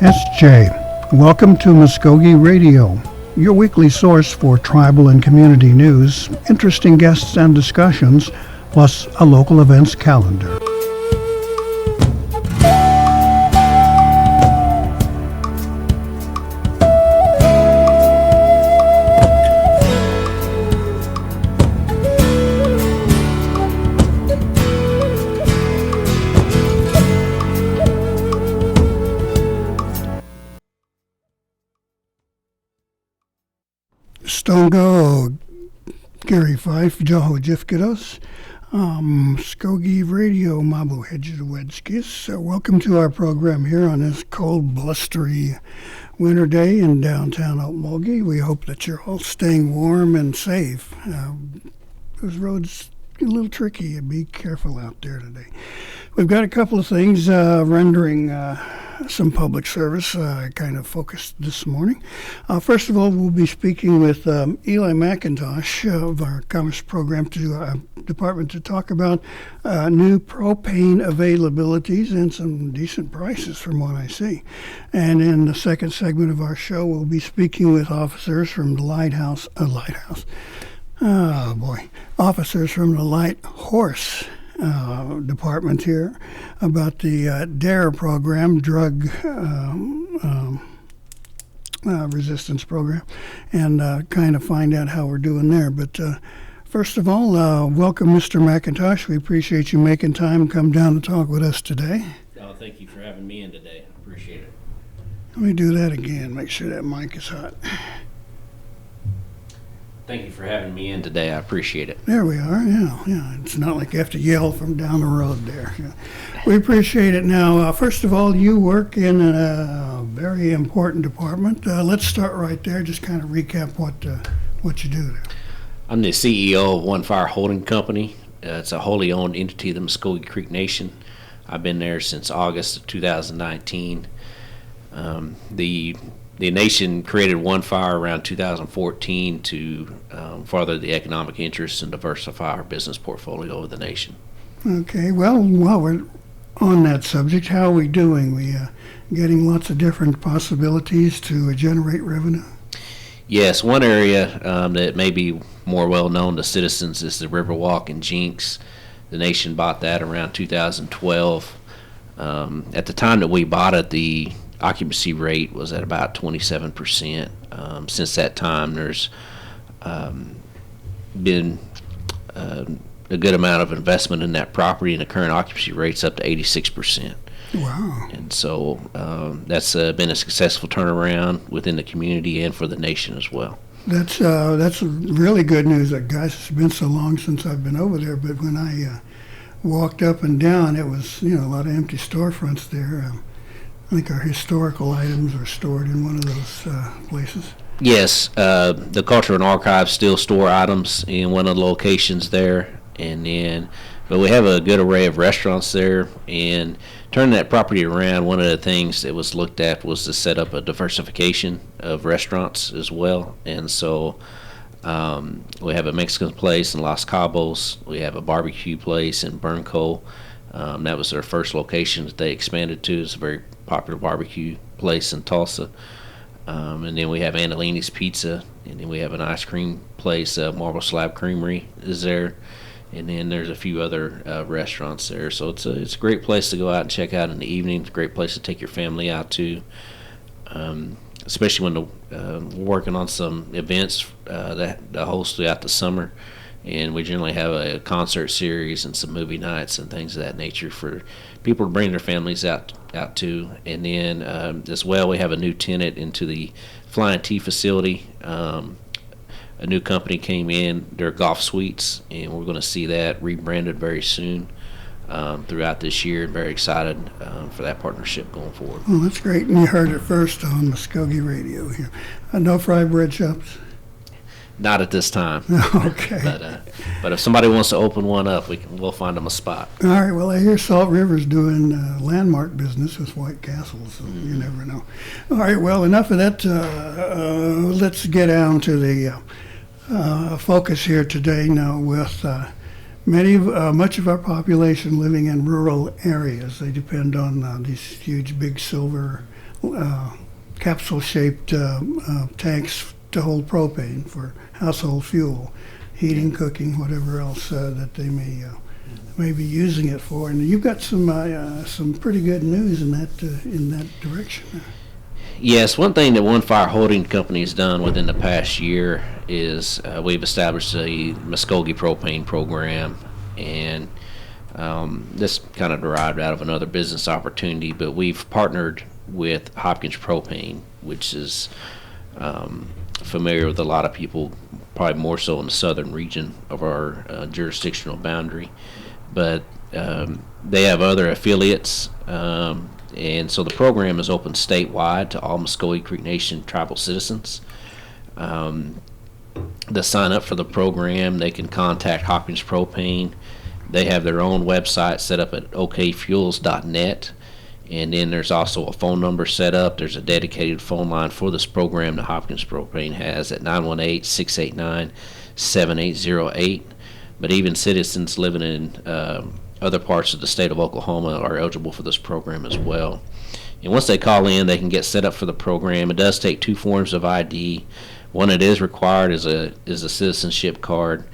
SJ, welcome to Mvskoke Radio, your weekly source for tribal and community news, interesting guests and discussions, plus a local events calendar. Stongo, Gary Fife, Joho Jifkidos, Mvskoke Radio, Mabu Hedgewedskis. Welcome to our program here on this cold, blustery winter day in downtown Okmulgee. We hope that you're all staying warm and safe. Those roads are a little tricky. Be careful out there today. We've got a couple of things rendering some public service kind of focused this morning. First of all, we'll be speaking with Eli McIntosh of our Commerce Program Department to talk about new propane availabilities and some decent prices from what I see. And in the second segment of our show, we'll be speaking with officers from the officers from the Light Horse Department here about the DARE program, drug resistance program, and kind of find out how we're doing there. But first of all, welcome, Mr. McIntosh. We appreciate you making time to come down and talk with us today. Oh, thank you for having me in today. I appreciate it. Let me do that again. Make sure that mic is hot. Thank you for having me in today. I appreciate it. There we are. Yeah. It's not like you have to yell from down the road there. Yeah. We appreciate it. Now, first of all, you work in a very important department. Let's start right there. Just kind of recap what you do there. I'm the CEO of One Fire Holding Company. It's a wholly owned entity of the Mvskoke Creek Nation. I've been there since August of 2019. The nation created One Fire around 2014 to further the economic interests and diversify our business portfolio of the nation. Okay, well, while we're on that subject, how are we doing? We getting lots of different possibilities to generate revenue? Yes, one area that may be more well known to citizens is the Riverwalk in Jinx. The nation bought that around 2012. At the time that we bought it, the occupancy rate was at about 27%. Since that time, there's been a good amount of investment in that property, and the current occupancy rate's up to 86%. Wow. And so that's been a successful turnaround within the community and for the nation as well. That's really good news. Guys, it's been so long since I've been over there, but when I walked up and down, it was a lot of empty storefronts there. I think our historical items are stored in one of those places. Yes, the Culture and Archives still store items in one of the locations there, but we have a good array of restaurants there. And turning that property around, one of the things that was looked at was to set up a diversification of restaurants as well. And so we have a Mexican place in Los Cabos. We have a barbecue place in Burncoe. That was their first location that they expanded to. It's a very popular barbecue place in Tulsa. And then we have Annalini's Pizza, and then we have an ice cream place, Marble Slab Creamery is there, and then there's a few other restaurants there. So it's a great place to go out and check out in the evening. It's a great place to take your family out to, especially when we're working on some events that host throughout the summer. And we generally have a concert series and some movie nights and things of that nature for people to bring their families out to. And then as well, we have a new tenant into the Flying T facility. A new company came in, their Golf Suites, and we're going to see that rebranded very soon throughout this year. Very excited for that partnership going forward. Well, that's great. And you heard it first on Mvskoke Radio here. No fry bread shops? Not at this time. Okay. But if somebody wants to open one up, we'll find them a spot. All right. Well, I hear Salt River's doing landmark business with White Castle, so you never know. All right. Well, enough of that. Let's get down to the focus here today now with much of our population living in rural areas. They depend on these huge, big silver capsule-shaped tanks to hold propane for household fuel, heating, cooking, whatever else that they may be using it for. And you've got some pretty good news in that direction. Yes, one thing that One Fire Holding Company has done within the past year is we've established a Mvskoke propane program, and this kind of derived out of another business opportunity, but we've partnered with Hopkins Propane, which is familiar with a lot of people, probably more so in the southern region of our jurisdictional boundary. But they have other affiliates, and so the program is open statewide to all Mvskoke Creek Nation tribal citizens. To sign up for the program, they can contact Hopkins Propane. They have their own website set up at okfuels.net, and then there's also a phone number set up. There's a dedicated phone line for this program that Hopkins Propane has at 918-689-7808. But even citizens living in other parts of the state of Oklahoma are eligible for this program as well. And once they call in, they can get set up for the program. It does take two forms of ID. One that is required is a citizenship card.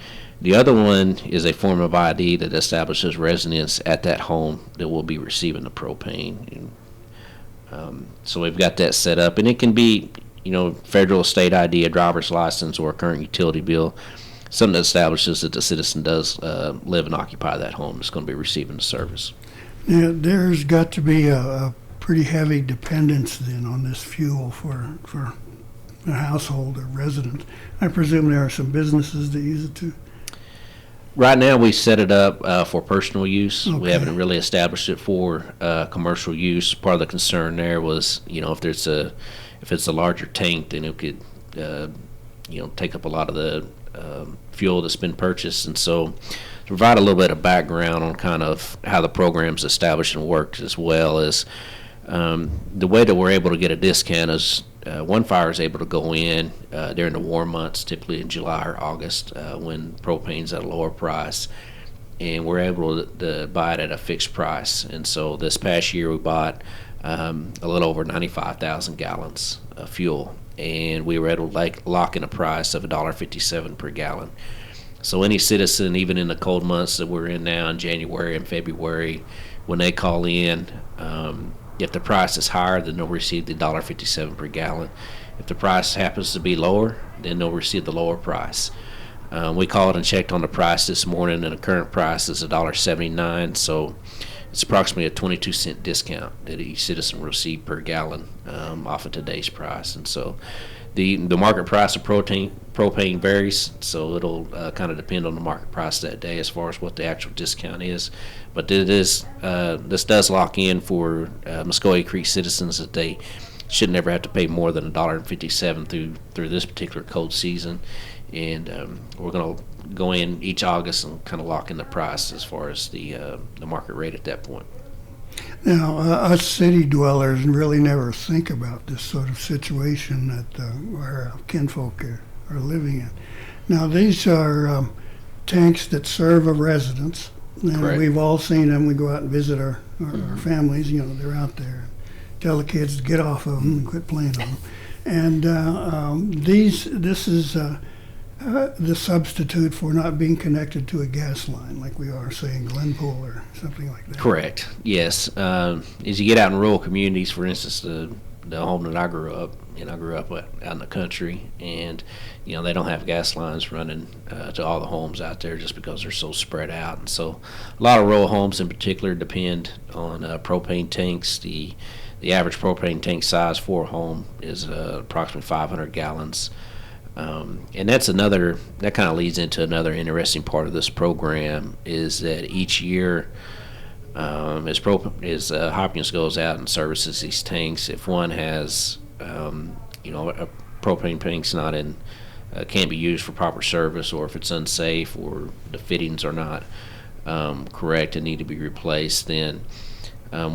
The other one is a form of ID that establishes residence at that home that will be receiving the propane. So we've got that set up, and it can be, federal, state ID, a driver's license, or a current utility bill, something that establishes that the citizen does live and occupy that home that's going to be receiving the service. Now, there's got to be a pretty heavy dependence then on this fuel for a household or resident. I presume there are some businesses that use it too. Right now, we set it up for personal use. Okay. We haven't really established it for commercial use. Part of the concern there was, if it's a larger tank, then it could, take up a lot of the fuel that's been purchased. And so, to provide a little bit of background on kind of how the program's established and works, as well as the way that we're able to get a discount is One Fire is able to go in during the warm months, typically in July or August, when propane's at a lower price, and we're able to buy it at a fixed price. And so this past year we bought a little over 95,000 gallons of fuel, and we were able to lock in a price of $1.57 per gallon. So any citizen, even in the cold months that we're in now in January and February, when they call in, if the price is higher, then they'll receive the $1.57 per gallon. If the price happens to be lower, then they'll receive the lower price. We called and checked on the price this morning, and the current price is $1.79, so it's approximately a 22-cent discount that each citizen will receive per gallon off of today's price. And so the market price of propane varies, so it'll kind of depend on the market price that day as far as what the actual discount is. But this does lock in for Mvskoke Creek citizens that they should never have to pay more than $1.57 through this particular cold season. And we're going to go in each August and kind of lock in the price as far as the market rate at that point. Now, us city dwellers really never think about this sort of situation that our kinfolk are living in. Now, these are tanks that serve a residence. And Correct. We've all seen them. We go out and visit our families. They're out there. Tell the kids to get off of them and quit playing on them. And this is the substitute for not being connected to a gas line like we are, say, in Glenpool or something like that. Correct. Yes. As you get out in rural communities, for instance, the home that I grew up in, I grew up out in the country, and they don't have gas lines running to all the homes out there just because they're so spread out. And so, a lot of rural homes in particular depend on propane tanks. The average propane tank size for a home is approximately 500 gallons. And that kind of leads into another interesting part of this program, is that each year, as Hopkins goes out and services these tanks, if one has, a propane tank's not in, can't be used for proper service, or if it's unsafe, or the fittings are not correct and need to be replaced, then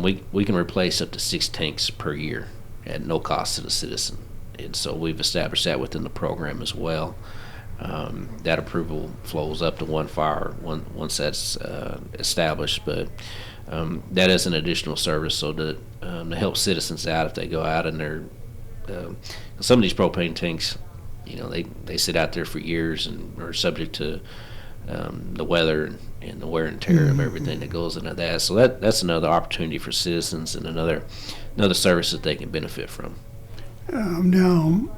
we can replace up to 6 tanks per year at no cost to the citizen. And so we've established that within the program as well. That approval flows up to One Fire once that's established, but that is an additional service so that to help citizens out if they go out and they're some of these propane tanks, they sit out there for years and are subject to the weather and the wear and tear of everything that goes into that. So that's another opportunity for citizens and another service that they can benefit from. Now,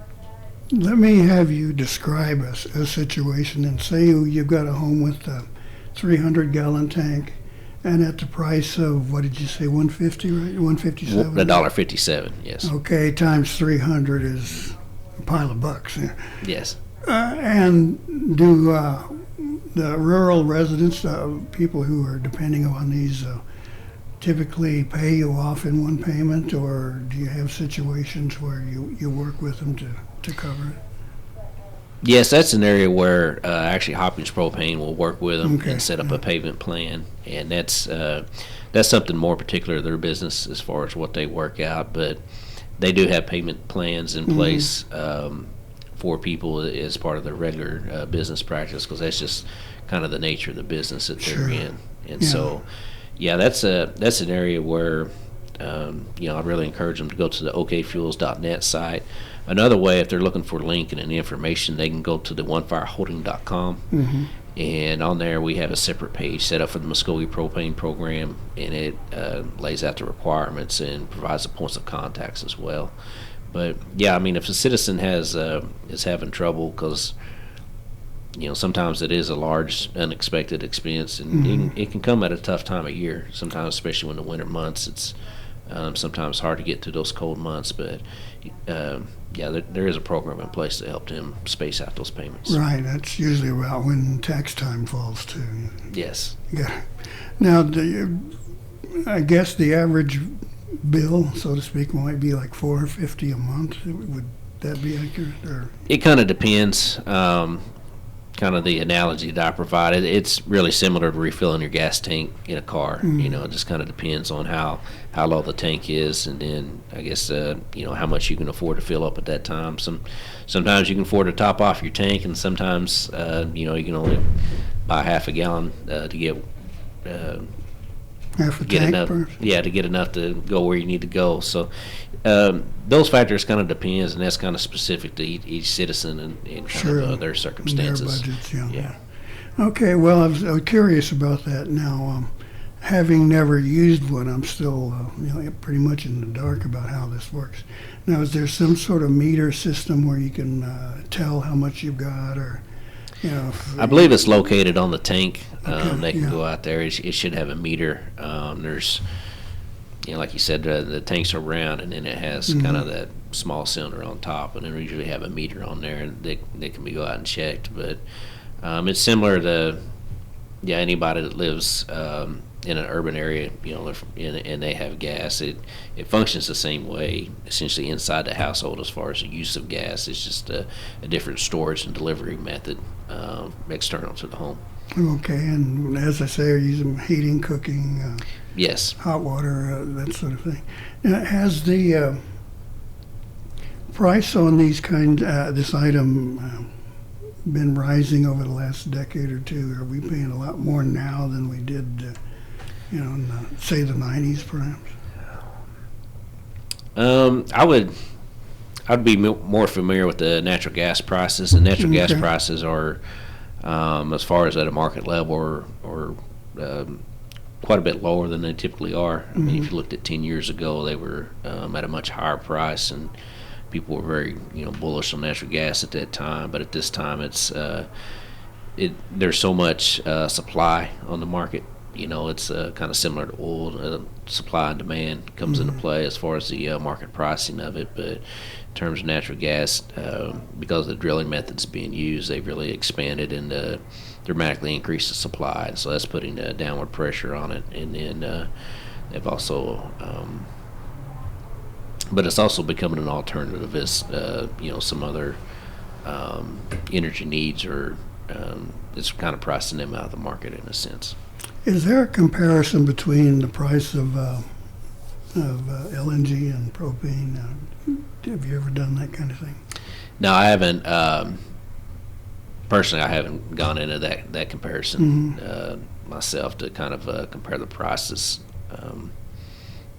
let me have you describe a situation, and say you've got a home with a 300-gallon tank, and at the price of, what did you say, $150, right? $157? $1.57, yes. Okay, times 300 is a pile of bucks. Yes. And do the rural residents, people who are depending on these, typically pay you off in one payment, or do you have situations where you work with them to cover it? Yes, that's an area where actually Hopkins Propane will work with them and set up a payment plan, and that's something more particular to their business as far as what they work out. But they do have payment plans in place for people as part of their regular business practice, because that's just kind of the nature of the business that they're in. And so, that's an area where I'd really encourage them to go to the okfuels.net site. Another way, if they're looking for link and information, they can go to the onefireholding.com. And on there we have a separate page set up for the Mvskoke propane program, and it lays out the requirements and provides the points of contacts as well. But if a citizen is having trouble, because sometimes it is a large unexpected expense, and it can come at a tough time of year. Sometimes, especially when the winter months, it's sometimes hard to get through those cold months. But there is a program in place to help them space out those payments. Right, that's usually about when tax time falls too. Yes. Yeah. Now, I guess the average bill, so to speak, might be like $4.50 a month. Would that be accurate? Or? It kind of depends. Kind of the analogy that I provided, it's really similar to refilling your gas tank in a car. It just kind of depends on how low the tank is, and then I guess how much you can afford to fill up at that time. Sometimes you can afford to top off your tank, and sometimes you can only buy half a gallon to get half a get tank enough. first. Yeah, to get enough to go where you need to go. So those factors kind of depends, and that's kind of specific to each citizen and kind of their circumstances. Their budgets, yeah. Okay, well, I was curious about that. Now, having never used one, I'm still pretty much in the dark about how this works. Now, is there some sort of meter system where you can tell how much you've got, or I believe it's located on the tank. Okay, they can go out there. It should have a meter. There's, like you said, the tanks are round, and then it has kind of that small cylinder on top, and then we usually have a meter on there, and they can go out and checked. But it's similar to anybody that lives in an urban area, and they have gas. It functions the same way, essentially inside the household as far as the use of gas. It's just a different storage and delivery method external to the home. Okay, and as I say, are you using heating, cooking? Yes. Hot water, that sort of thing. Now, has the price on this item been rising over the last decade or two? Are we paying a lot more now than we did, in say the 90s, perhaps? I'd be more familiar with the natural gas prices. The natural gas prices are, as far as at a market level, or quite a bit lower than they typically are. I mean, if you looked at 10 years ago, they were at a much higher price, and people were very bullish on natural gas at that time. But at this time, there's so much supply on the market. It's kind of similar to oil. Supply and demand comes into play as far as the market pricing of it. But in terms of natural gas, because of the drilling methods being used, they've really expanded and dramatically increased the supply. So that's putting downward pressure on it. And then they've also, but it's also becoming an alternative as some other energy needs, or it's kind of pricing them out of the market in a sense. Is there a comparison between the price of LNG and propane? Have you ever done that kind of thing? No, I haven't. Personally, I haven't gone into that comparison myself to kind of compare the prices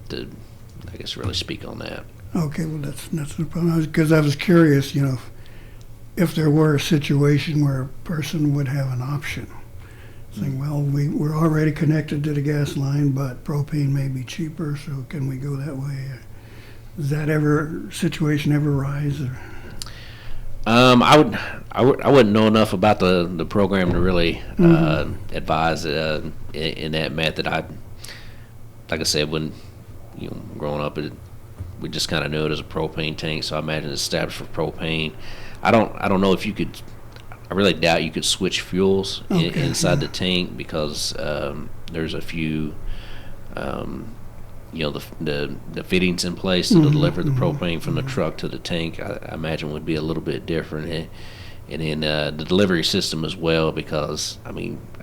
to I guess, really speak on that. Okay, well, that's the problem. Because I was curious, if there were a situation where a person would have an option, saying, well, we're already connected to the gas line, but propane may be cheaper, so can we go that way? Does that situation ever arise? Or? I wouldn't know enough about the program to really advise in that method. Like I said, when growing up, we just kind of knew it as a propane tank, so I imagine it's established for propane. I don't know if you could. I really doubt you could switch fuels inside the tank because there's a few, the fittings in place to deliver the propane from the truck to the tank. I imagine would be a little bit different, and then the delivery system as well. Because I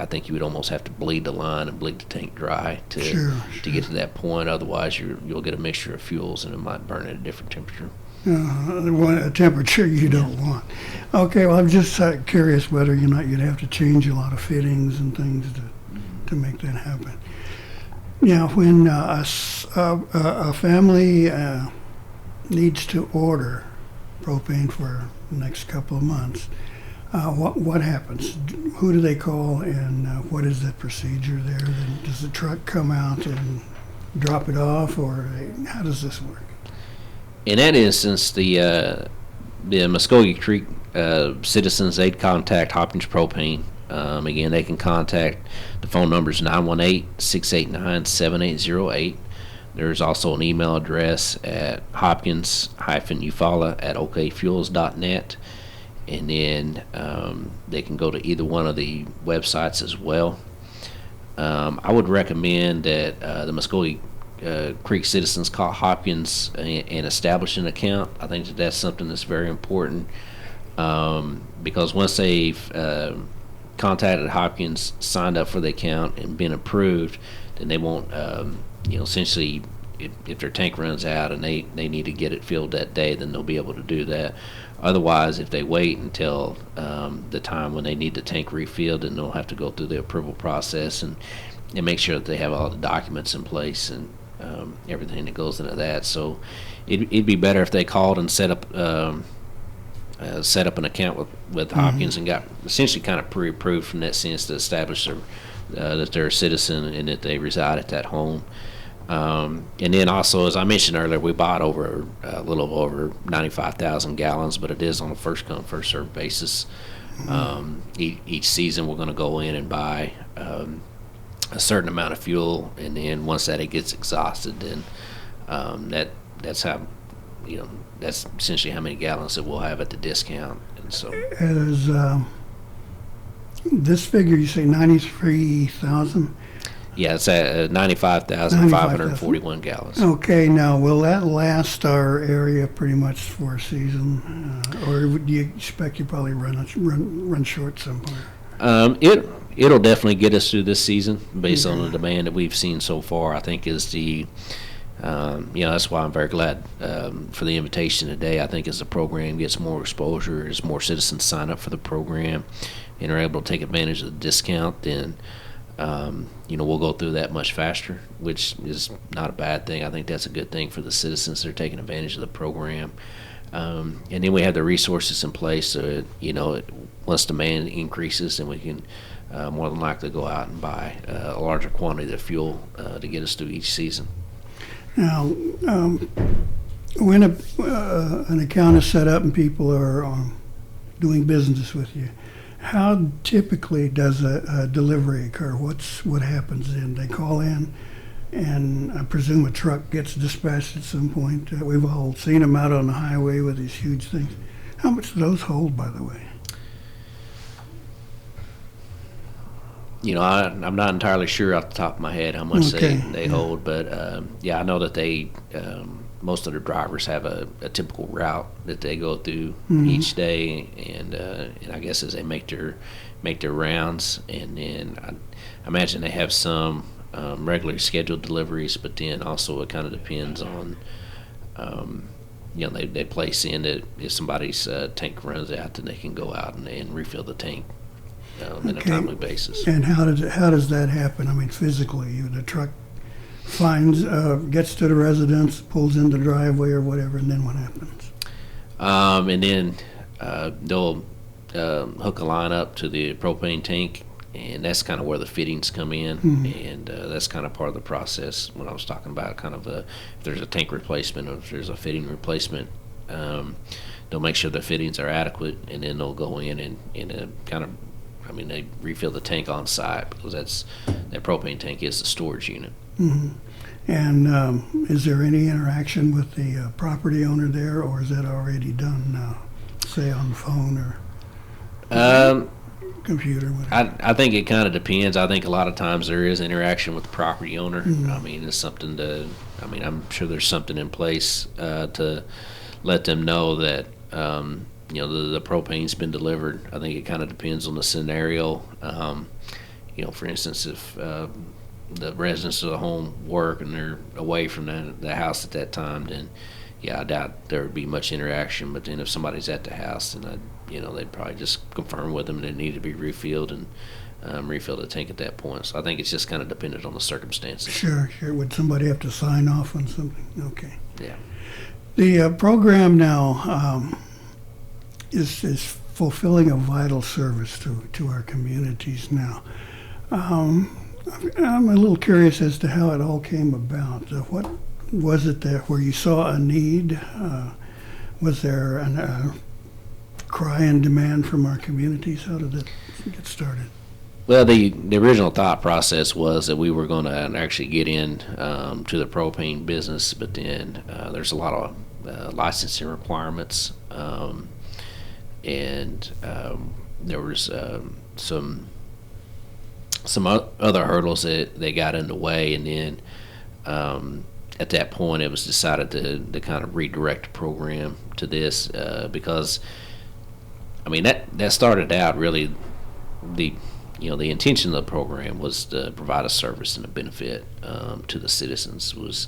think you would almost have to bleed the line and bleed the tank dry to get to that point. Otherwise, you'll get a mixture of fuels and it might burn at a different temperature. A temperature you don't want. Okay, well, I'm just curious whether you'd have to change a lot of fittings and things to make that happen. Now, when a family needs to order propane for the next couple of months, what happens? Who do they call, and what is that procedure there? Then does the truck come out and drop it off, or how does this work? In that instance, the Mvskoke Creek citizens, they'd contact Hopkins Propane. Again, they can contact the phone numbers 918-689-7808. There's also an email address at hopkins-ufala@okfuels.net, and then they can go to either one of the websites as well. I would recommend that the Mvskoke Creek citizens call Hopkins and establish an account. I think that's something that's very important because once they've contacted Hopkins, signed up for the account, and been approved, then they won't, essentially, if their tank runs out and they need to get it filled that day, then they'll be able to do that. Otherwise, if they wait until the time when they need the tank refilled, then they'll have to go through the approval process and make sure that they have all the documents in place and everything that goes into that. So it'd be better if they called and set up an account with Hopkins and got essentially kind of pre-approved from that sense to establish that they're a citizen and that they reside at that home. And then also, as I mentioned earlier, we bought a little over 95,000 gallons, but it is on a first come, first served basis. Each season we're going to go in and buy a certain amount of fuel, and then once that it gets exhausted, then that's how, that's essentially how many gallons that we'll have at the discount. And so, as this figure, you say 93,000. Yeah, it's at 95,541 gallons. Okay, now will that last our area pretty much for a season, or do you expect you probably run short somewhere? It'll definitely get us through this season based on the demand that we've seen so far. I think is the that's why I'm very glad for the invitation today. I think as the program gets more exposure, as more citizens sign up for the program and are able to take advantage of the discount, then we'll go through that much faster, which is not a bad thing. I think that's a good thing for the citizens that are taking advantage of the program. And then we have the resources in place so once demand increases, then we can more than likely go out and buy a larger quantity of fuel to get us through each season. Now, when an account is set up and people are doing business with you, how typically does a delivery occur? What happens then? They call in, and I presume a truck gets dispatched at some point. We've all seen them out on the highway with these huge things. How much do those hold, by the way? I'm not entirely sure off the top of my head how much they hold, but I know that they most of the drivers have a typical route that they go through each day, and I guess as they make their rounds, and then I imagine they have some regularly scheduled deliveries, but then also it kind of depends on they place in that if somebody's tank runs out, then they can go out and refill the tank on a timely basis. And how does that happen? I mean, physically, the truck finds, gets to the residence, pulls in the driveway or whatever, and then what happens? And then they'll hook a line up to the propane tank, and that's kind of where the fittings come in. And that's kind of part of the process when I was talking about kind of if there's a tank replacement or if there's a fitting replacement. They'll make sure the fittings are adequate, and then they'll go in and kind of, they refill the tank on site, because that propane tank is the storage unit. And is there any interaction with the property owner there, or is that already done, say on the phone or computer? Whatever? I think it kind of depends. I think a lot of times there is interaction with the property owner. It's something I'm sure there's something in place to let them know that the propane's been delivered. I think it kind of depends on the scenario. For instance, if the residents of the home work and they're away from the house at that time, then I doubt there would be much interaction. But then if somebody's at the house, then they'd probably just confirm with them that it needed to be refilled and refill the tank at that point. So I think it's just kind of dependent on the circumstances. Sure. Would somebody have to sign off on something? Okay. Yeah. The program now is fulfilling a vital service to our communities now. I'm a little curious as to how it all came about. What was it that where you saw a need? Was there a cry and demand from our communities? How did it get started? Well, the original thought process was that we were going to actually get in to the propane business, but then there's a lot of licensing requirements, and there was some other hurdles that they got in the way, and then at that point it was decided to kind of redirect the program to this because that started out really the intention of the program was to provide a service and a benefit to the citizens was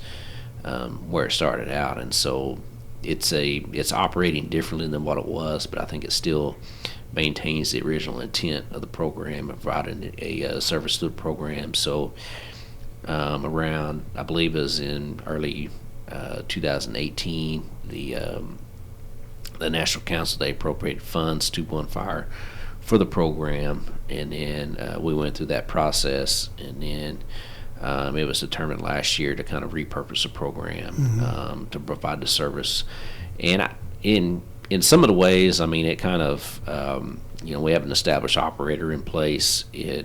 where it started out, and so it's operating differently than what it was, but I think it still maintains the original intent of the program of providing a service through the program. So around, I believe it was in early 2018, the National Council, they appropriated funds to Bonfire for the program, and then we went through that process, and then it was determined last year to kind of repurpose the program to provide the service. And in some of the ways, it kind of, we have an established operator in place. A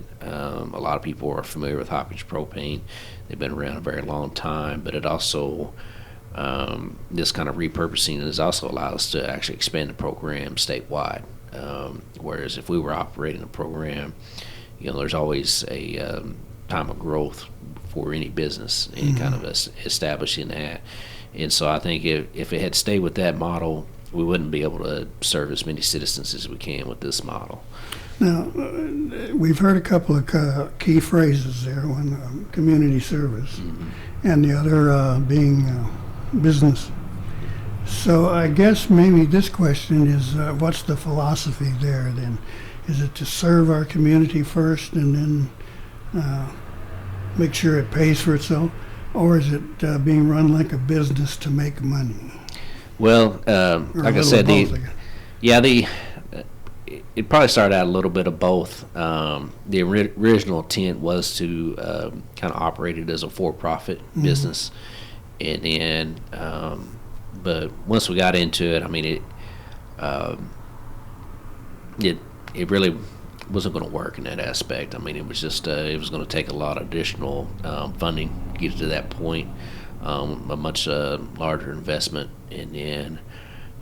lot of people are familiar with Hopkins Propane. They've been around a very long time, but it also, this kind of repurposing has also allowed us to actually expand the program statewide. Whereas if we were operating a program, there's always a time of growth for any business and kind of establishing that. And so I think if it had stayed with that model, we wouldn't be able to serve as many citizens as we can with this model. Now, we've heard a couple of key phrases there, one community service, and the other being business. So I guess maybe this question is, what's the philosophy there then? Is it to serve our community first and then make sure it pays for itself? Or is it being run like a business to make money? Well, like I said, it probably started out a little bit of both. The original intent was to kind of operate it as a for-profit business, and then, but once we got into it, it really wasn't going to work in that aspect. It was just it was going to take a lot of additional funding to get to that point, a much larger investment, and then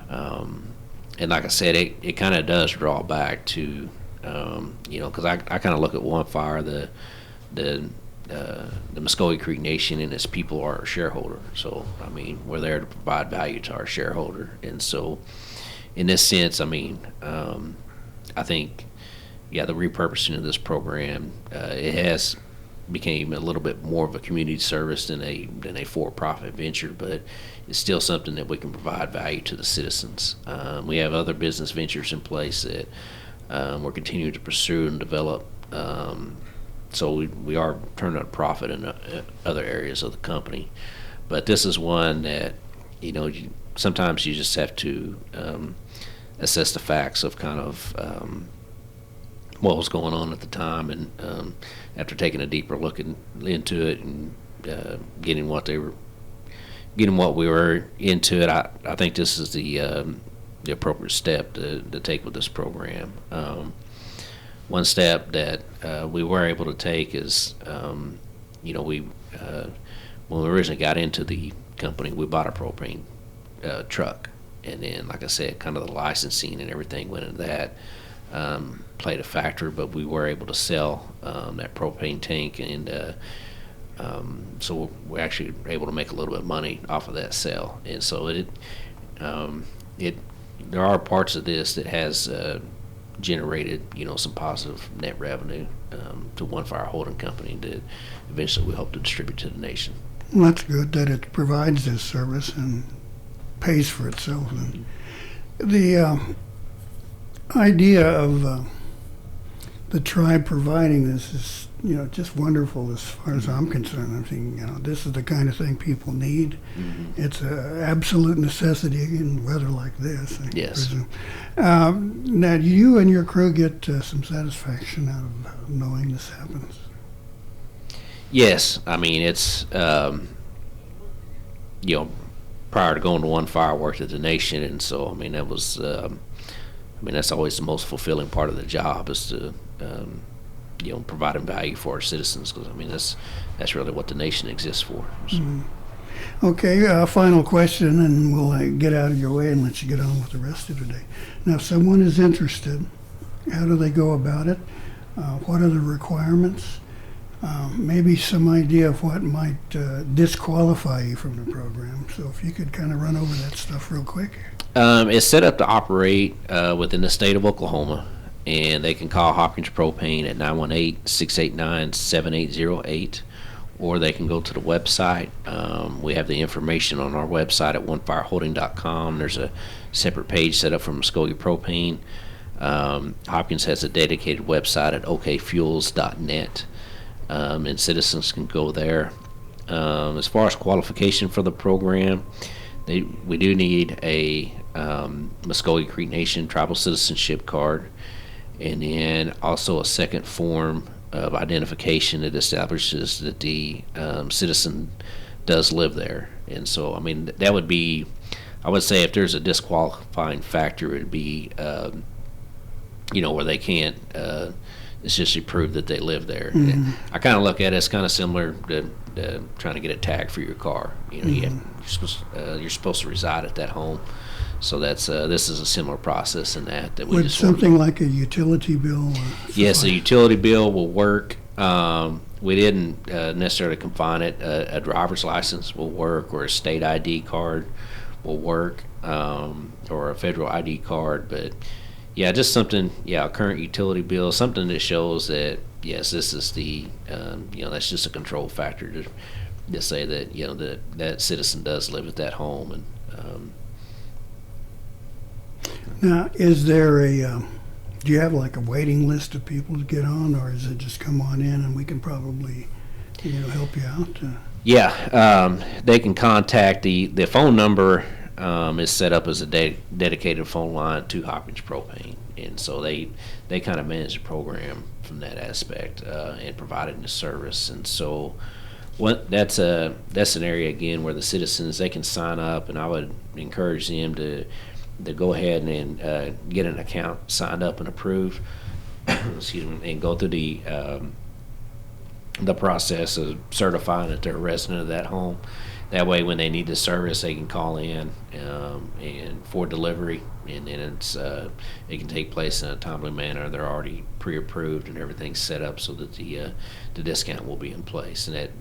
and like I said, it kind of does draw back to because I kind of look at Bonfire, the Mvskoke Creek Nation and its people are our shareholder. So we're there to provide value to our shareholder, and so in this sense, I think the repurposing of this program, it has became a little bit more of a community service than a for-profit venture, but it's still something that we can provide value to the citizens. We have other business ventures in place that we're continuing to pursue and develop So we are turning a profit in other areas of the company. But this is one that, sometimes you just have to assess the facts of kind of what was going on at the time, and after taking a deeper look into it and getting what we were into it, I think this is the appropriate step to take with this program. One step that we were able to take is, when we originally got into the company, we bought a propane truck, and then, like I said, kind of the licensing and everything went into that. Played a factor, but we were able to sell that propane tank, and so we're actually able to make a little bit of money off of that sale. And so there are parts of this that has generated, some positive net revenue to One Fire Holding Company that eventually we hope to distribute to the nation. Well, that's good that it provides this service and pays for itself. And the idea of the tribe providing this is, just wonderful as far as I'm concerned. I think, this is the kind of thing people need. Mm-hmm. It's an absolute necessity in weather like this. Yes. Presume. Now, do you and your crew get some satisfaction out of knowing this happens? Yes. I mean, it's, prior to going to One Fire, I worked at the nation, and so, that was, that's always the most fulfilling part of the job, is to, providing value for our citizens, because, that's really what the nation exists for. So. Mm-hmm. Okay, final question, and we'll get out of your way and let you get on with the rest of the day. Now, if someone is interested, how do they go about it? What are the requirements? Maybe some idea of what might disqualify you from the program. So if you could kind of run over that stuff real quick. It's set up to operate within the state of Oklahoma, and they can call Hopkins Propane at 918-689-7808, or they can go to the website. We have the information on our website at onefireholding.com. There's a separate page set up for Mvskoke Propane. Hopkins has a dedicated website at okfuels.net. And citizens can go there. As far as qualification for the program, we do need a Mvskoke Creek Nation tribal citizenship card, and then also a second form of identification that establishes that the citizen does live there. And so, that would be, I would say, if there's a disqualifying factor, it would be, where they can't. It's just to prove that they live there. Mm-hmm. I kind of look at it as kind of similar to trying to get a tag for your car. Mm-hmm. You're supposed to reside at that home, so that's this is a similar process in that we Would just something like a utility bill? Yes, a utility bill will work. We didn't necessarily confine it. A driver's license will work, or a state ID card will work, or a federal ID card, but. Yeah, just something. Yeah, a current utility bill, something that shows that yes, this is the, that's just a control factor to say that that citizen does live at that home. And now, is there do you have like a waiting list of people to get on, or is it just come on in and we can probably help you out? Yeah, they can contact the phone number. Is set up as a dedicated phone line to Hopkins Propane, and so they kind of manage the program from that aspect and providing the service. And so, that's an area again where the citizens, they can sign up, and I would encourage them to go ahead and get an account signed up and approved. Excuse me, and go through the process of certifying that they're a resident of that home. That way, when they need the service, they can call in and for delivery, and then it can take place in a timely manner. They're already pre-approved and everything's set up so that the discount will be in place, and that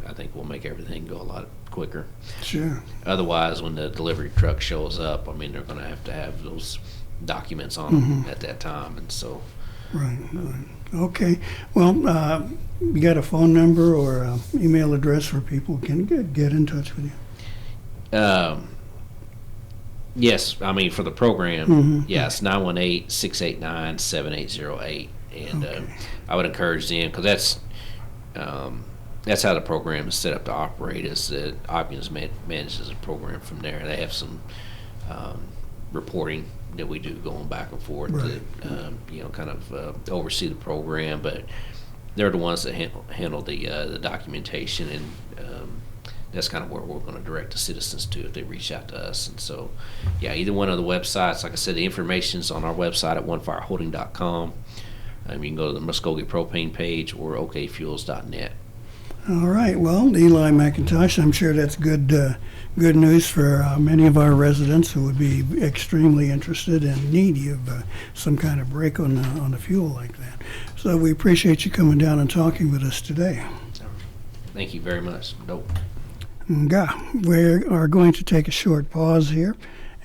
I think will make everything go a lot quicker. Sure. Otherwise, when the delivery truck shows up, they're going to have those documents on them at that time, and so. Right. Okay. Well, you got a phone number or email address where people can get in touch with you? Yes. For the program, yes, 918-689-7808. And Okay. I would encourage them, because that's how the program is set up to operate. Is that Opulence manages the program from there. They have some reporting that we do going back and forth Right. to kind of oversee the program, but they're the ones that handle the documentation, and that's kind of where we're going to direct the citizens to if they reach out to us. And so, yeah, either one of the websites. Like I said, the information's on our website at onefireholding.com. You can go to the Mvskoke propane page or okfuels.net. All right. Well, Eli McIntosh, I'm sure that's good news for many of our residents who would be extremely interested and needy of some kind of break on the fuel like that. So we appreciate you coming down and talking with us today. Thank you very much. Dope. We are going to take a short pause here,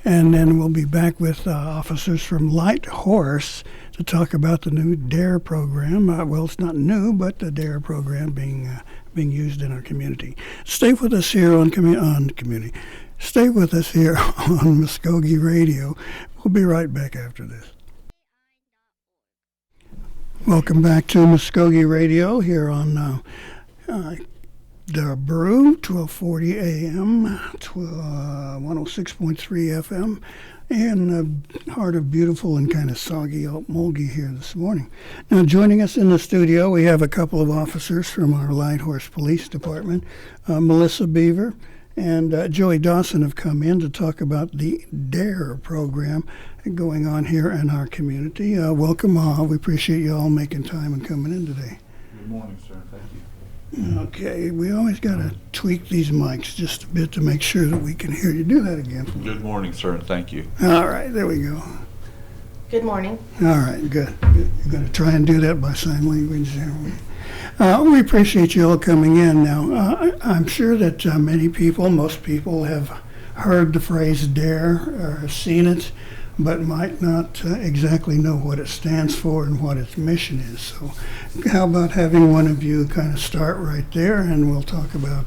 and then we'll be back with officers from Light Horse to talk about the new DARE program. Well, it's not new, but the DARE program being used in our community. Stay with us here on community. Stay with us here on Mvskoke Radio. We'll be right back after this. Welcome back to Mvskoke Radio here on the Brew, 1240 AM, 106.3 FM, in the heart of beautiful and kind of soggy Okmulgee here this morning. Now, joining us in the studio, we have a couple of officers from our Light Horse Police Department. Melissa Beaver and Joey Dawson have come in to talk about the DARE program going on here in our community. Welcome all. We appreciate you all making time and coming in today. Good morning, sir. Thank you. Okay, we always got to tweak these mics just a bit to make sure that we can hear you. Do that again. Good morning, sir, and thank you. All right, there we go. Good morning. All right, good. You're going to try and do that by sign language. We appreciate you all coming in. Now, I'm sure that most people have heard the phrase DARE or seen it, but might not exactly know what it stands for and what its mission is. So how about having one of you kind of start right there, and we'll talk about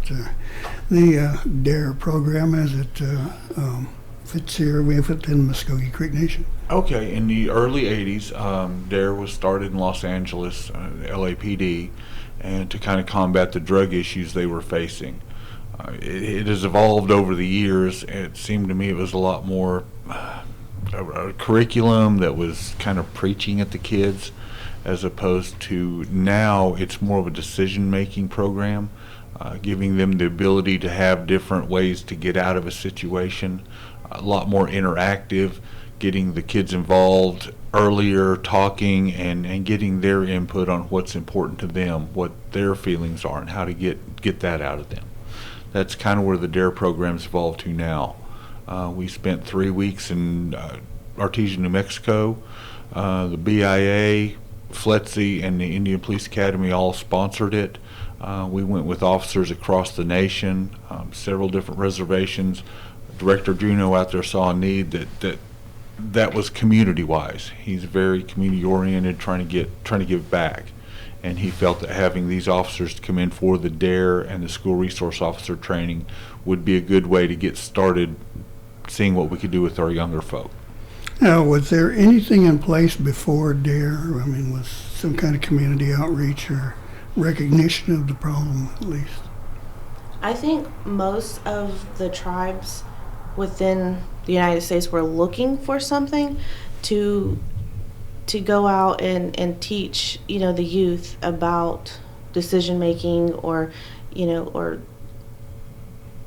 the DARE program as it fits here within Mvskoke Creek Nation. Okay, in the early 80s, DARE was started in Los Angeles, LAPD, and to kind of combat the drug issues they were facing. It has evolved over the years. It seemed to me it was a lot more a curriculum that was kind of preaching at the kids, as opposed to now it's more of a decision-making program, giving them the ability to have different ways to get out of a situation, a lot more interactive, getting the kids involved earlier, talking and getting their input on what's important to them, what their feelings are, and how to get that out of them. That's kind of where the DARE program's evolved to now. We spent 3 weeks in Artesia, New Mexico. The BIA, FLETC, and the Indian Police Academy all sponsored it. We went with officers across the nation, several different reservations. Director Juneau out there saw a need that was community-wise. He's very community-oriented, trying to give back, and he felt that having these officers to come in for the DARE and the school resource officer training would be a good way to get started seeing what we could do with our younger folk. Now, was there anything in place before DARE? I mean, was some kind of community outreach or recognition of the problem, at least? I think most of the tribes within the United States were looking for something to go out and teach, the youth about decision making or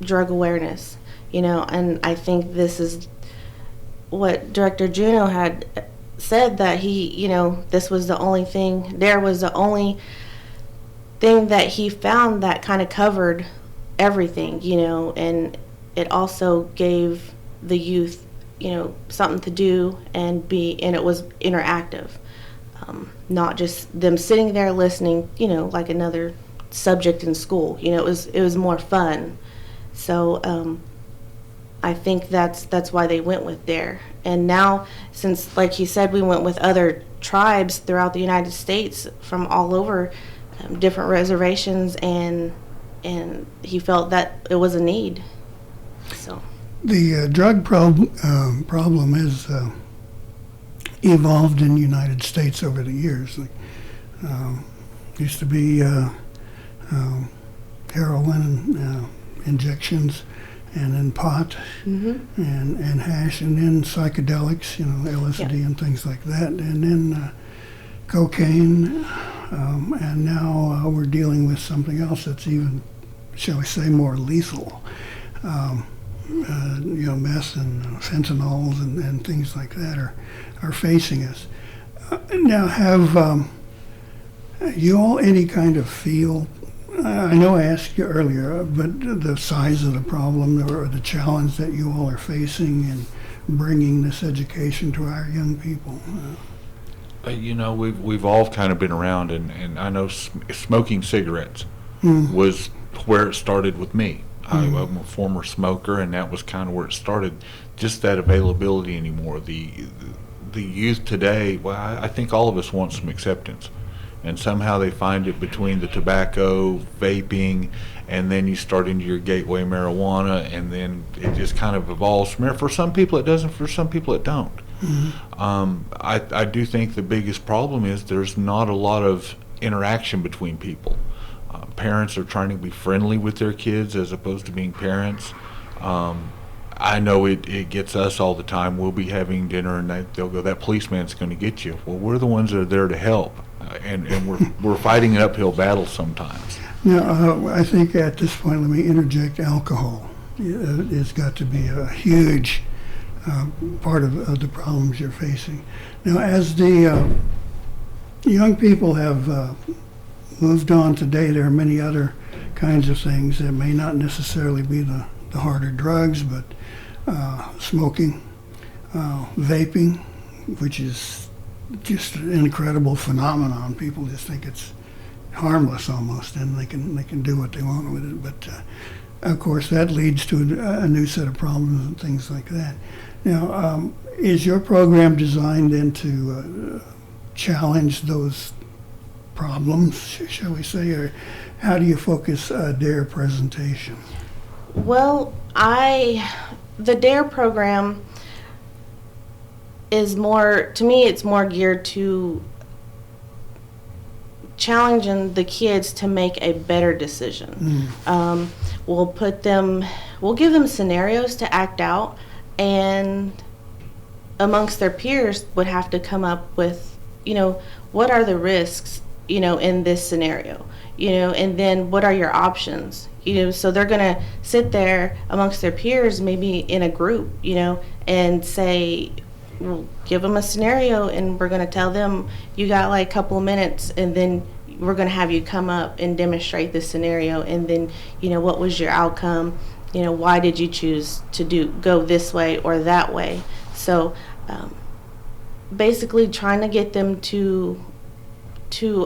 drug awareness, and I think this is what Director Juneau had said, that he, this was the only thing, DARE was the only thing that he found that kind of covered everything, and it also gave the youth, something to do and it was interactive, not just them sitting there listening, like another subject in school. It was more fun. So I think that's why they went with DARE. And now, since, like he said, we went with other tribes throughout the United States from all over, different reservations, and he felt that it was a need. So the drug problem is evolved in the United States over the years. Like, used to be heroin injections, and then pot, and hash, and then psychedelics, LSD and things like that, and then cocaine, and now we're dealing with something else that's even, shall we say, more lethal. Meth and fentanyls and things like that are facing us. Now, have you all any kind of feel? I know I asked you earlier, but the size of the problem or the challenge that you all are facing in bringing this education to our young people. We've all kind of been around, and I know smoking cigarettes was where it started with me. I'm a former smoker, and that was kind of where it started. Just that availability anymore. The youth today, well, I think all of us want some acceptance. And somehow they find it between the tobacco, vaping, and then you start into your gateway marijuana, and then it just kind of evolves from there. For some people it doesn't, for some people it don't. I do think the biggest problem is there's not a lot of interaction between people. Parents are trying to be friendly with their kids as opposed to being parents. I know it gets us all the time. We'll be having dinner and they'll go, "That policeman's going to get you." Well, we're the ones that are there to help. And we're fighting an uphill battle sometimes. Now, I think at this point, let me interject. Alcohol has got to be a huge part of the problems you're facing. Now, as the young people have moved on today, there are many other kinds of things that may not necessarily be the harder drugs, but smoking, vaping, which is just an incredible phenomenon. People just think it's harmless almost, and they can do what they want with it. But of course, that leads to a new set of problems and things like that. Now, is your program designed then to challenge those problems, shall we say, or how do you focus DARE presentation? Well, the DARE program is more, to me, it's more geared to challenging the kids to make a better decision. We'll give them scenarios to act out, and amongst their peers would have to come up with, what are the risks, in this scenario, and then what are your options, so they're going to sit there amongst their peers, maybe in a group, and say, we'll give them a scenario, and we're going to tell them, you got like a couple of minutes, and then we're going to have you come up and demonstrate the scenario, and then, what was your outcome, why did you choose to go this way or that way. So basically trying to get them to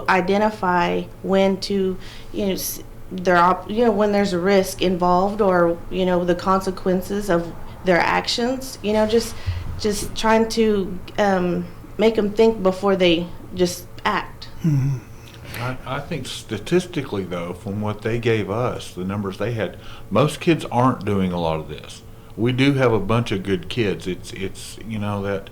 identify when to, when there's a risk involved, or, the consequences of their actions, just trying to make them think before they just act. I think statistically, though, from what they gave us, the numbers they had, most kids aren't doing a lot of this. We do have a bunch of good kids. It's that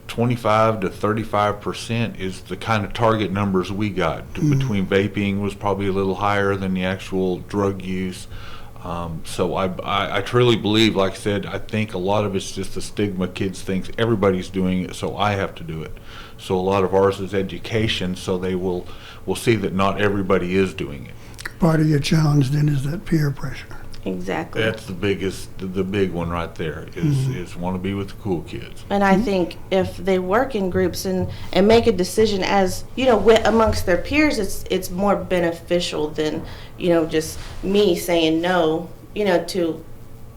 25 to 35% is the kind of target numbers we got. Between vaping was probably a little higher than the actual drug use. So I truly believe, like I said, I think a lot of it's just the stigma. Kids think everybody's doing it, so I have to do it. So a lot of ours is education, so they will see that not everybody is doing it. Part of your challenge then is that peer pressure. Exactly. That's the big one right there, is want to be with the cool kids. And I think if they work in groups and make a decision as, amongst their peers, it's more beneficial than, just me saying no, to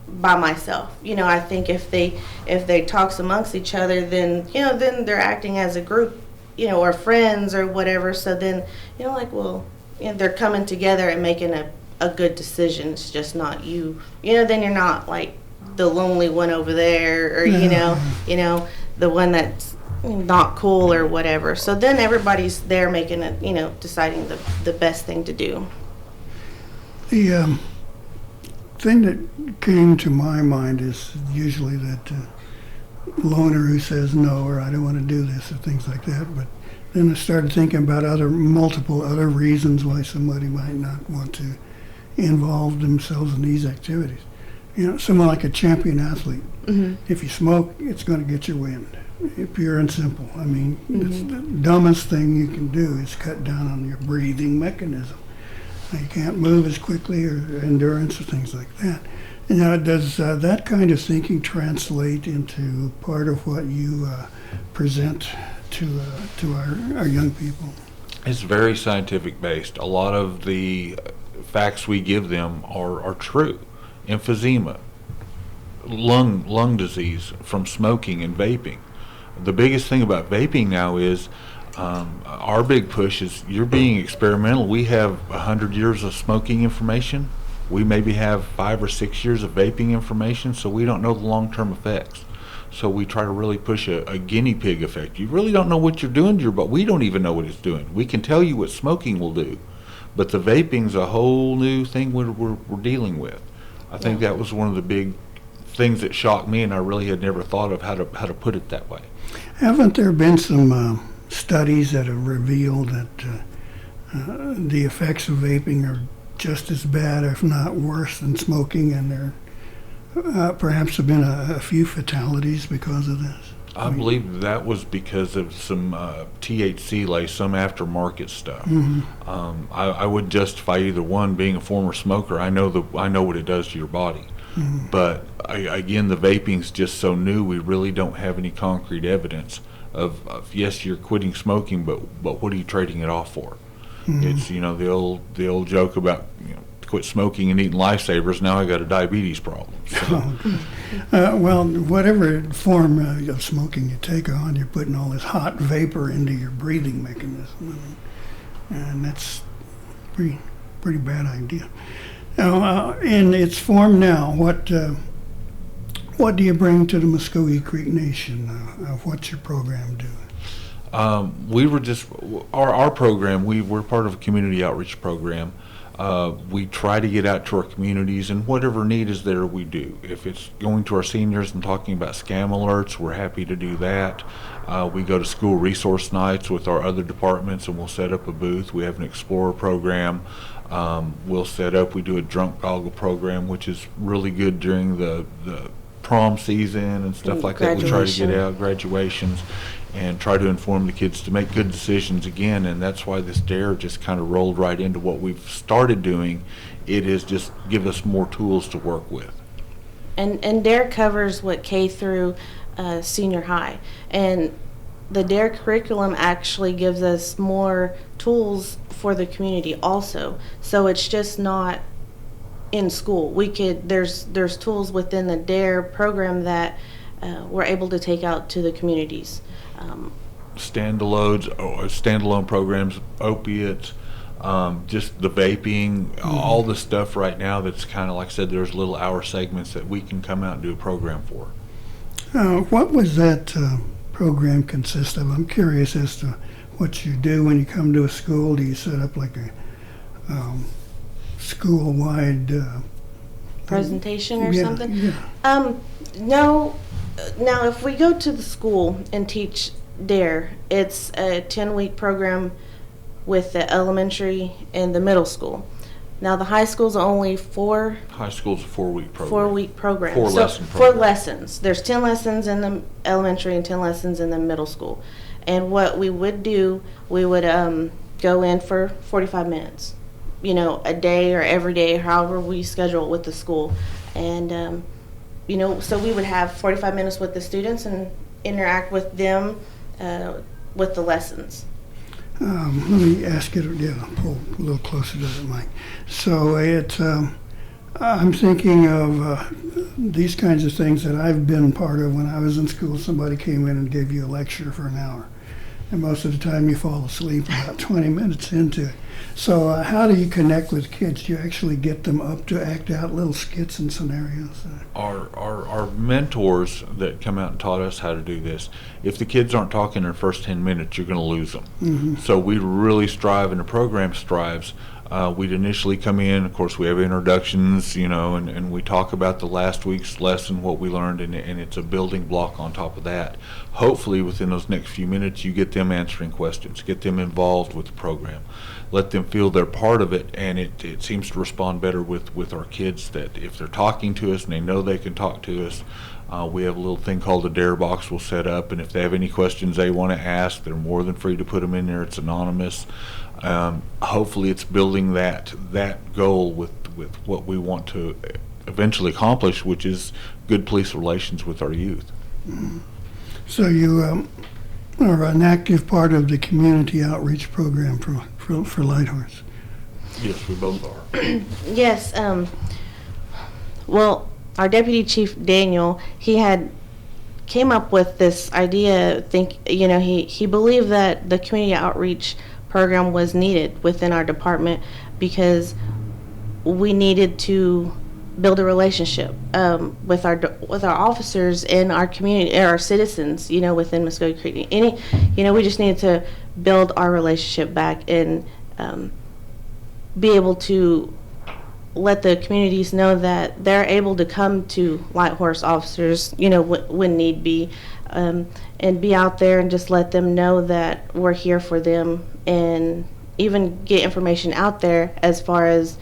by myself. I think if they talk amongst each other, then, then they're acting as a group, or friends or whatever. So then, they're coming together and making a good decision. It's just not you. Then you're not like the lonely one over there, or the one that's not cool or whatever. So then everybody's there making it, deciding the best thing to do. The thing that came to my mind is usually that loner who says no, or I don't want to do this, or things like that. But then I started thinking about multiple other reasons why somebody might not want to involve themselves in these activities. Someone like a champion athlete. Mm-hmm. If you smoke, it's going to get you wind. Pure and simple. I mean, it's the dumbest thing you can do is cut down on your breathing mechanism. You can't move as quickly, or endurance, or things like that. Does that kind of thinking translate into part of what you present to our young people? It's very scientific based. A lot of the facts we give them are true. Emphysema, lung disease from smoking and vaping. The biggest thing about vaping now is our big push is you're being experimental. We have 100 years of smoking information. We maybe have 5 or 6 years of vaping information, so we don't know the long-term effects. So we try to really push a guinea pig effect. You really don't know what you're doing to your body. We don't even know what it's doing. We can tell you what smoking will do, but the vaping's a whole new thing we're dealing with. I think that was one of the big things that shocked me, and I really had never thought of how to put it that way. Haven't there been some studies that have revealed that the effects of vaping are just as bad, if not worse, than smoking, and there perhaps have been a few fatalities because of this? I believe that was because of some THC, like some aftermarket stuff. Mm-hmm. I would justify either one. Being a former smoker, I know what it does to your body. Mm-hmm. But again, the vaping's just so new. We really don't have any concrete evidence of yes, you're quitting smoking, but what are you trading it off for? Mm-hmm. It's the old joke about quit smoking and eating Lifesavers. Now I got a diabetes problem. So. Well, whatever form of smoking you take on, you're putting all this hot vapor into your breathing mechanism, and that's pretty bad idea. Now, in its form now, what do you bring to the Mvskoke Creek Nation? What's your program do? We were just our program. We're part of a community outreach program. We try to get out to our communities, and whatever need is there, we do. If it's going to our seniors and talking about scam alerts, we're happy to do that. We go to school resource nights with our other departments, and we'll set up a booth. We have an Explorer program. We do a drunk goggle program, which is really good during the prom season and stuff like that. We try to get out, graduations, and try to inform the kids to make good decisions again. And that's why this DARE just kind of rolled right into what we've started doing. It is just give us more tools to work with. And DARE covers what K through senior high. And the DARE curriculum actually gives us more tools for the community also. So it's just not in school. There's tools within the DARE program that we're able to take out to the communities. Standalone programs, opiates, just the vaping, all the stuff right now that's kind of like I said, there's little hour segments that we can come out and do a program for. What was that program consist of? I'm curious as to what you do when you come to a school. Do you set up like a school-wide presentation or something? Yeah. No. Now, if we go to the school and teach DARE, it's a 10-week program with the elementary and the middle school. Now, the high school's only four. High school's a 4-week program. 4-week program. Lesson program. 4 lessons. There's 10 lessons in the elementary and 10 lessons in the middle school. And what we would do, we would go in for 45 minutes, a day or every day, however we schedule it with the school. And so we would have 45 minutes with the students and interact with them with the lessons. Let me ask you, pull a little closer to the mic. So I'm thinking of these kinds of things that I've been part of when I was in school. Somebody came in and gave you a lecture for an hour, and most of the time you fall asleep about 20 minutes into it. So how do you connect with kids? Do you actually get them up to act out little skits and scenarios? Our mentors that come out and taught us how to do this, if the kids aren't talking in the first 10 minutes, you're going to lose them. Mm-hmm. So we really strive, and the program strives, We'd initially come in, of course we have introductions, and we talk about the last week's lesson, what we learned, and it's a building block on top of that. Hopefully within those next few minutes you get them answering questions, get them involved with the program, let them feel they're part of it, and it seems to respond better with our kids, that if they're talking to us and they know they can talk to us, we have a little thing called the Dare Box we'll set up, and if they have any questions they want to ask, they're more than free to put them in there. It's anonymous. Hopefully it's building that goal with what we want to eventually accomplish, which is good police relations with our youth. Mm-hmm. So you are an active part of the community outreach program for Lighthorse. Yes, we both are. Yes. Well, our Deputy Chief Daniel, he came up with this idea. He believed that the community outreach program was needed within our department because we needed to build a relationship with our officers and our community, our citizens, within Mvskoke Creek. We just needed to build our relationship back and be able to let the communities know that they're able to come to Lighthorse officers, when need be, and be out there and just let them know that we're here for them, and even get information out there as far as,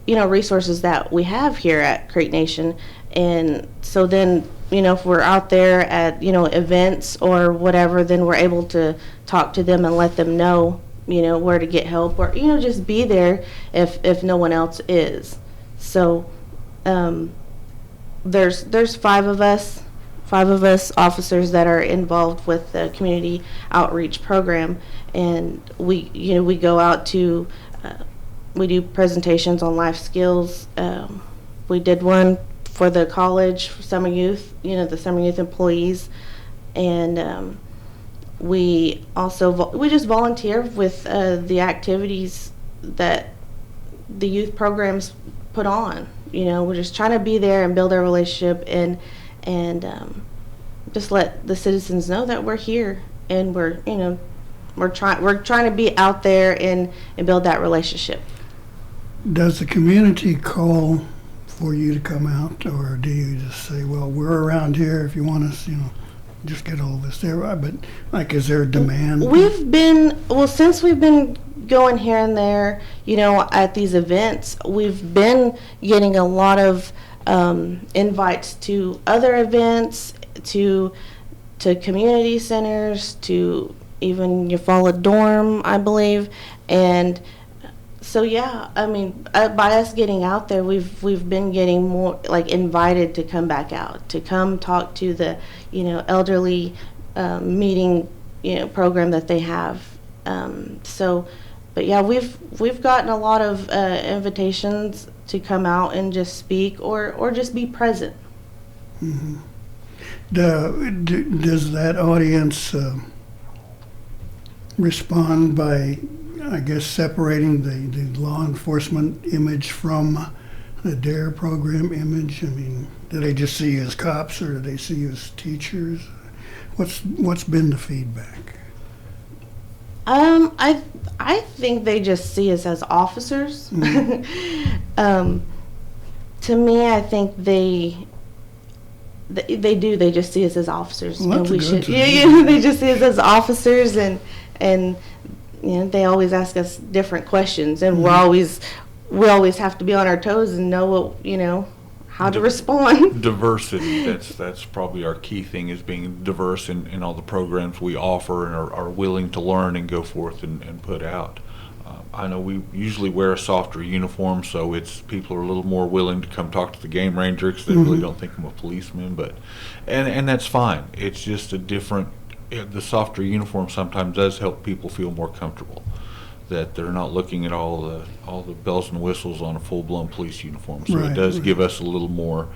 resources that we have here at Creek Nation. And so then, if we're out there at, events or whatever, then we're able to talk to them and let them know, where to get help, or, just be there if no one else is. So there's five of us officers that are involved with the community outreach program, and we go out to we do presentations on life skills. We did one for the college for summer youth, the summer youth employees, and we just volunteer with the activities that the youth programs put on. We're just trying to be there and build our relationship, and just let the citizens know that we're here, and we're trying to be out there and build that relationship. Does the community call for you to come out, or do you just say, well, we're around here, if you want us, just get all of us there? But is there a demand? Since we've been going here and there, at these events, we've been getting a lot of invites to other events, to community centers, to even Eufaula Dorm, I believe. And so by us getting out there, we've been getting more invited to come back out, to come talk to the elderly meeting program that they have. But yeah, we've gotten a lot of invitations to come out and just speak or just be present. Mm-hmm. Does that audience respond by, I guess, separating the law enforcement image from the DARE program image? Do they just see you as cops, or do they see you as teachers? What's been the feedback? I think they just see us as officers. Mm-hmm. To me, I think they do. They just see us as officers, well, and we should. Yeah, they just see us as officers, and they always ask us different questions, and mm-hmm. we always have to be on our toes and know what how to respond. Diversity. That's probably our key thing, is being diverse in all the programs we offer and are willing to learn and go forth and put out. I know we usually wear a softer uniform, so people are a little more willing to come talk to the game ranger because they mm-hmm. really don't think I'm a policeman. And that's fine. It's just a different. The softer uniform sometimes does help people feel more comfortable, that they're not looking at all the bells and whistles on a full-blown police uniform. So it does give us a little more,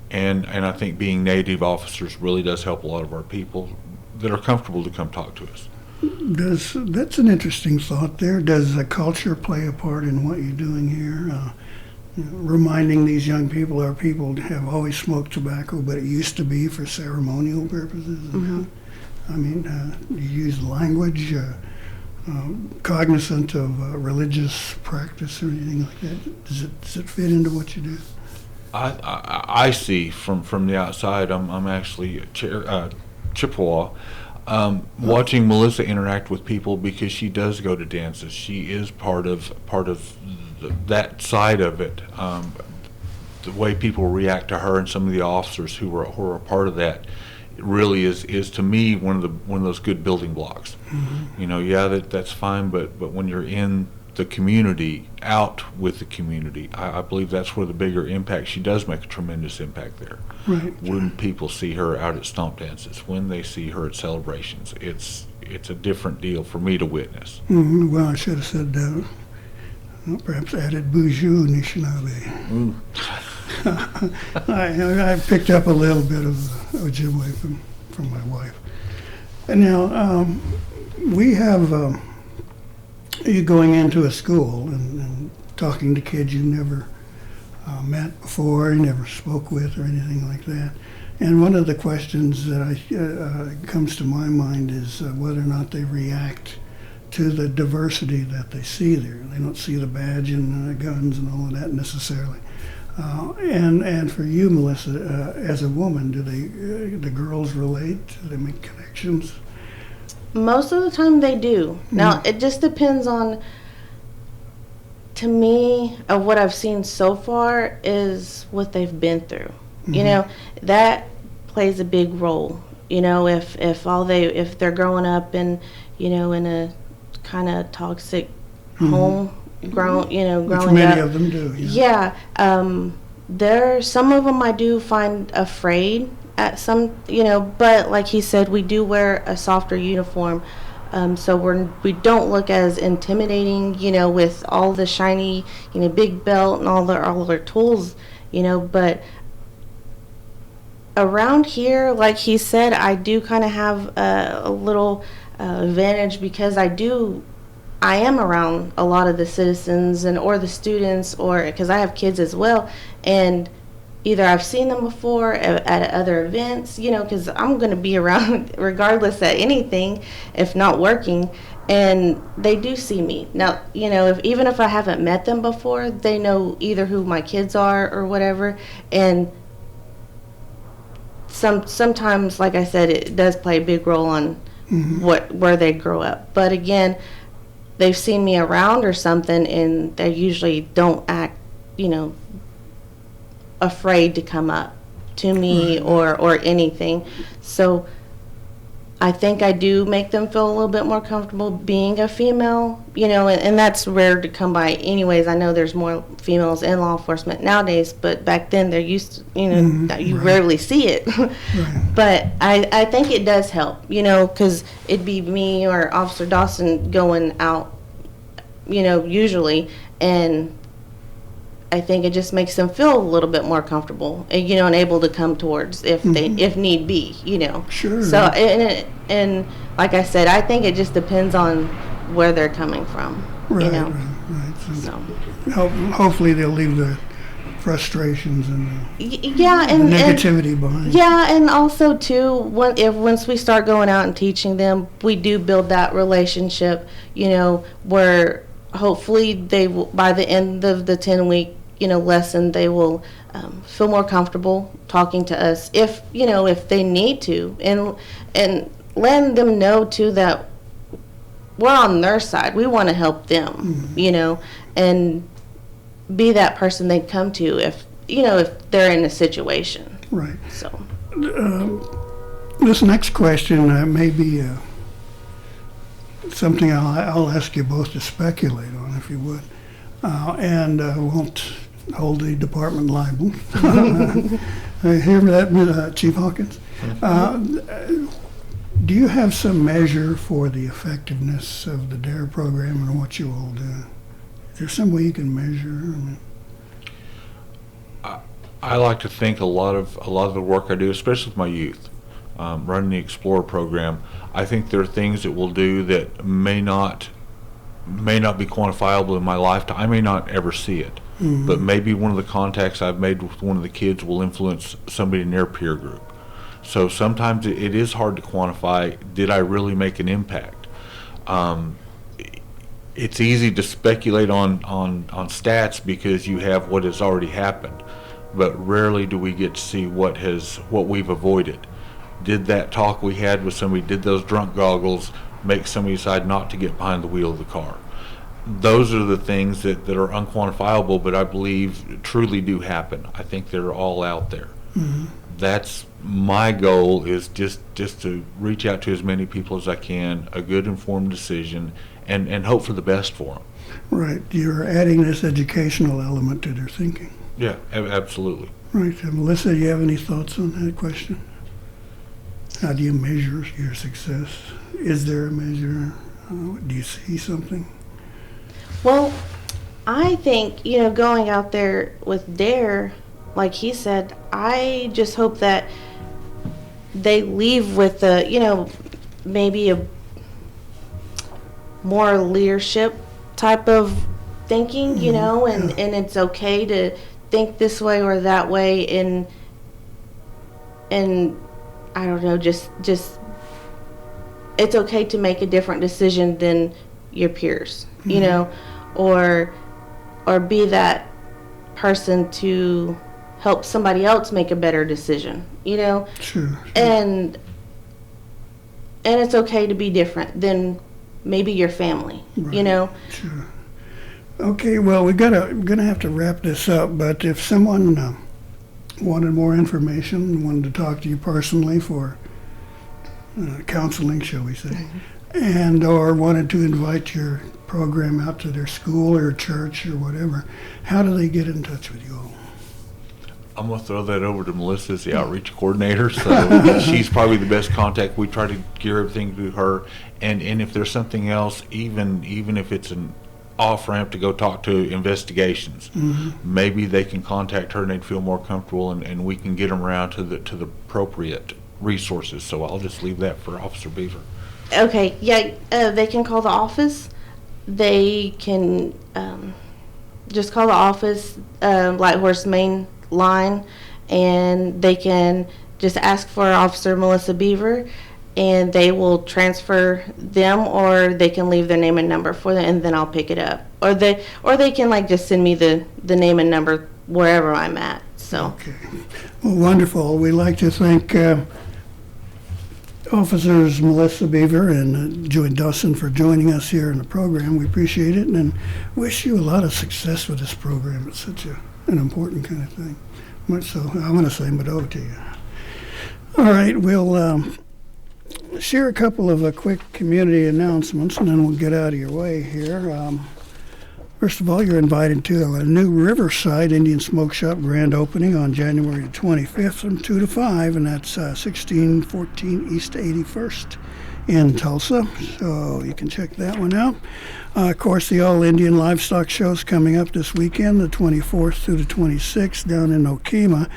and I think being native officers really does help a lot of our people that are comfortable to come talk to us. That's an interesting thought there. Does the culture play a part in what you're doing here? Reminding these young people, our people have always smoked tobacco, but it used to be for ceremonial purposes. Mm-hmm. You use language. cognizant of religious practice or anything like that? Does it fit into what you do? I see from the outside. I'm actually Chippewa. Watching Melissa interact with people, because she does go to dances. She is part of that side of it. The way people react to her and some of the officers who are a part of that, it really is to me one of those good building blocks. Mm-hmm. You know, yeah, that's fine, but when you're in the community, out with the community, I believe that's where the bigger impact. She does make a tremendous impact there. Right. When people see her out at stomp dances, when they see her at celebrations, it's a different deal for me to witness. Mm-hmm. Well, I should have said perhaps added Boujou Anishinaabe. I picked up a little bit of Ojibwe from my wife. And now we have you going into a school and talking to kids you never met before, you never spoke with, or anything like that. And one of the questions that comes to my mind is whether or not they react to the diversity that they see there. They don't see the badge and guns and all of that necessarily. And for you, Melissa, as a woman, do the girls relate? Do they make connections? Most of the time they do. Now, it just depends on, to me, of what I've seen so far is what they've been through. Mm-hmm. You know, that plays a big role. You know, if they're growing up in, you know, in a kind of toxic home, growing Which up. many of them do. Yeah. Some of them I do find afraid at some, you know, but like he said, we do wear a softer uniform, so we don't look as intimidating, you know, with all the shiny, you know, big belt and all their tools, you know. But around here, like he said, I do kind of have a little advantage because I am around a lot of the citizens or the students, or because I have kids as well, and either I've seen them before at other events, you know, because I'm going to be around regardless at anything, if not working, and they do see me. Now, you know, even if I haven't met them before, they know either who my kids are or whatever, and sometimes, like I said, it does play a big role on where they grow up. But again, they've seen me around or something, and they usually don't act, you know, afraid to come up to me or anything. So I think I do make them feel a little bit more comfortable being a female, you know, and that's rare to come by anyways. I know there's more females in law enforcement nowadays, but back then they're used to, you know, you rarely see it. But I think it does help, you know, because it'd be me or Officer Dawson going out, you know, usually, and I think it just makes them feel a little bit more comfortable, you know, and able to come towards if need be, you know. Sure. So and like I said, I think it just depends on where they're coming from, you know. Right. So hopefully they'll leave the frustrations and the negativity behind. Yeah, and also too, once we start going out and teaching them, we do build that relationship, you know, where hopefully they will, by the end of the 10-week, you know, lesson, they will feel more comfortable talking to us if they need to, and letting them know too that we're on their side. We want to help them, you know, and be that person they come to if they're in a situation. Right. So this next question may be something I'll ask you both to speculate on, if you would, and won't hold the department liable. Hear that, Chief Hawkins? Do you have some measure for the effectiveness of the DARE program and what you all do? Is there some way you can measure? I like to think a lot of the work I do, especially with my youth, running the Explorer program, I think there are things that we'll do that may not be quantifiable in my lifetime. I may not ever see it, but maybe one of the contacts I've made with one of the kids will influence somebody in their peer group. So sometimes it is hard to quantify, did I really make an impact? it's easy to speculate on stats because you have what has already happened, but rarely do we get to see what we've avoided. Did that talk we had with somebody, did those drunk goggles make somebody decide not to get behind the wheel of the car? Those are the things that are unquantifiable, but I believe truly do happen. I think they're all out there. Mm-hmm. That's my goal, is just to reach out to as many people as I can, a good informed decision, and hope for the best for them. Right. You're adding this educational element to their thinking. Yeah, absolutely. Right. Melissa, do you have any thoughts on that question? How do you measure your success? Is there a measure? Do you see something? Well, I think, going out there with Dare, like he said, I just hope that they leave with maybe a more leadership type of thinking, and it's okay to think this way or that way, and I don't know, just it's okay to make a different decision than your peers, or be that person to help somebody else make a better decision, Sure. and it's okay to be different than maybe your family, Right. Sure. Okay, well, we're gonna have to wrap this up, but if someone wanted more information, wanted to talk to you personally for counseling, shall we say, and or wanted to invite your program out to their school or church or whatever, how do they get in touch with you all? I'm going to throw that over to Melissa as the outreach coordinator, so she's probably the best contact. We try to gear everything to her, and if there's something else, even if it's an off-ramp to go talk to investigations, maybe they can contact her and they'd feel more comfortable, and we can get them around to the appropriate resources. So I'll just leave that for Officer Beaver. Okay, yeah, they can call the office. They can just call the office, Light Horse main line, and they can just ask for Officer Melissa Beaver, and they will transfer them, or they can leave their name and number for them, and then I'll pick it up. Or they can just send me the name and number wherever I'm at. So. Okay. Well, wonderful. We'd like to thank Officers Melissa Beaver and Joey Dawson for joining us here in the program. We appreciate it, and wish you a lot of success with this program. It's such an important kind of thing. So I want to say Mado to you. All right, we'll share a couple of quick community announcements, and then we'll get out of your way here. First of all, you're invited to a new Riverside Indian Smoke Shop grand opening on January 25th from 2 to 5, and that's 1614 East 81st in Tulsa. So you can check that one out. Of course, the All Indian Livestock Show's coming up this weekend, the 24th through the 26th, down in Okemah.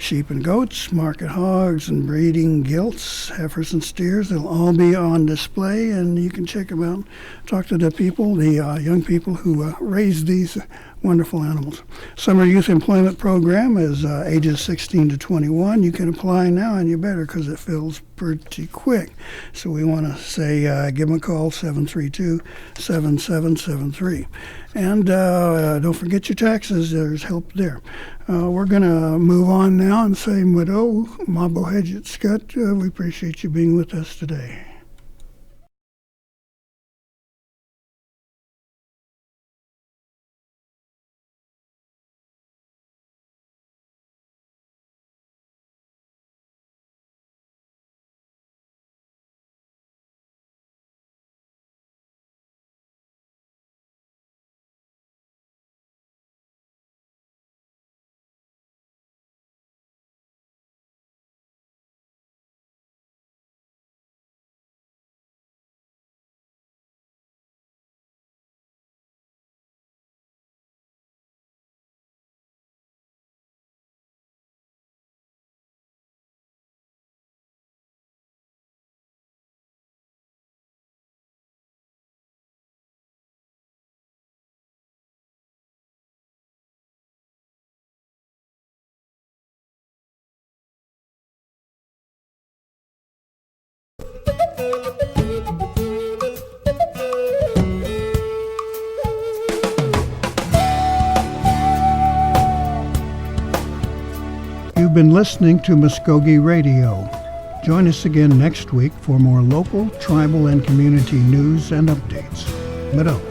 Sheep and goats, market hogs, and breeding gilts, heifers and steers. They'll all be on display, and you can check them out. Talk to the people, the young people who raise these wonderful animals. Summer Youth Employment Program is ages 16 to 21. You can apply now, and you better, because it fills pretty quick. So we want to say give them a call, 732-7773. And don't forget your taxes. There's help there. We're going to move on now and say, Mado, Mabo Hedget Scott, we appreciate you being with us today. You've been listening to Mvskoke Radio. Join us again next week for more local, tribal, and community news and updates. Mado.